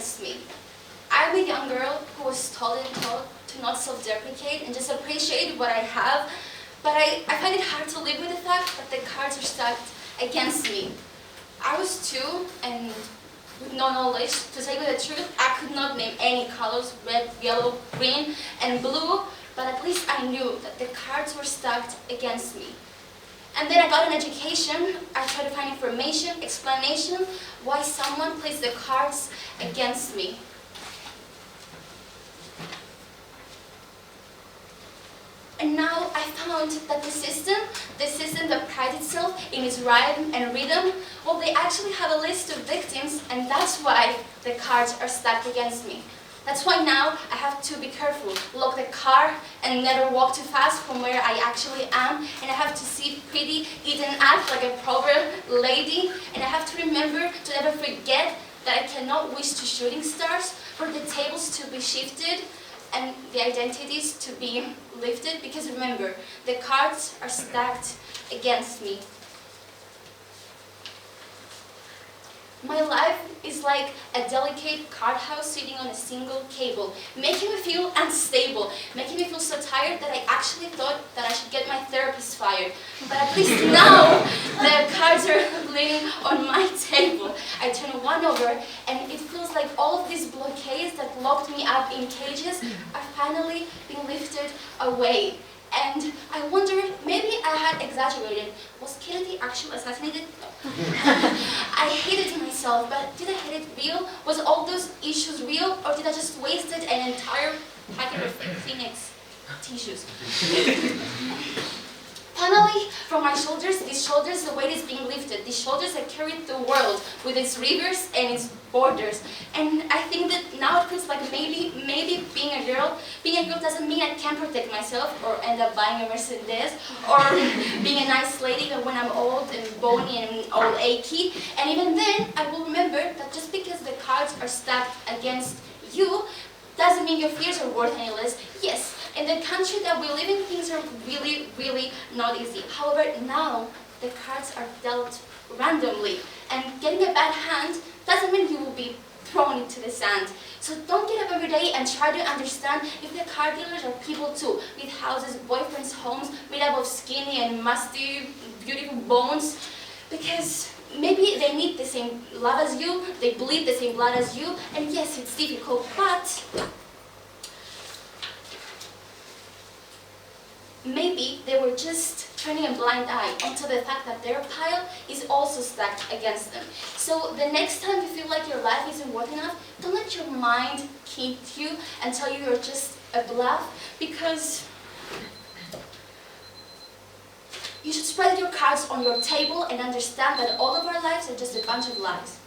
against me. I'm a young girl who was taught to not self-deprecate and just appreciate what I have, but I find it hard to live with the fact that the cards are stacked against me. I was 2, and with no knowledge, to tell you the truth, I could not name any colors, red, yellow, green, and blue, but at least I knew that the cards were stacked against me. And then I got an education. I tried to find information, explanation, why someone placed the cards against me. And now I found that the system that prides itself in its rhyme and rhythm, well, they actually have a list of victims, and that's why the cards are stacked against me. That's why now I have to be careful, lock the car, and never walk too fast from where I actually am, and I have to see pretty, eat and act like a proper lady, and I have to remember to never forget that I cannot wish to shooting stars for the tables to be shifted and the identities to be lifted, because remember, the cards are stacked against me. My life is like a delicate card house sitting on a single cable, making me feel unstable, making me feel so tired that I actually thought that I should get my therapist fired. But at least now, the cards are laying on my table. I turn one over, and it feels like all of these blockades that locked me up in cages are finally being lifted away. And I wonder, maybe I had exaggerated. Was Kennedy actually assassinated? No. I hated myself, but did I hate it real? Was all those issues real, or did I just wasted an entire packet of Kleenex tissues? Finally, from my shoulders, the weight is being lifted. These shoulders that carried the world with its rivers and its borders. And I think that now it feels like maybe being a girl doesn't mean I can't protect myself or end up buying a Mercedes or being a nice lady when I'm old and bony and all achy. And even then, I will remember that just because the cards are stacked against you doesn't mean your fears are worth any less. Yes, in the country that we live in, things are really, really not easy. However, now the cards are dealt randomly, and getting a bad hand doesn't mean you will be thrown into the sand. So don't get up every day and try to understand if the card dealers are people too, with houses, boyfriends, homes, made up of skinny and musty, beautiful bones, because maybe they need the same love as you, they bleed the same blood as you, and yes, it's difficult, but maybe they were just turning a blind eye onto the fact that their pile is also stacked against them. So the next time you feel like your life isn't worth enough, don't let your mind kid you and tell you you're just a bluff, because you should spread your cards on your table and understand that all of our lives are just a bunch of lies.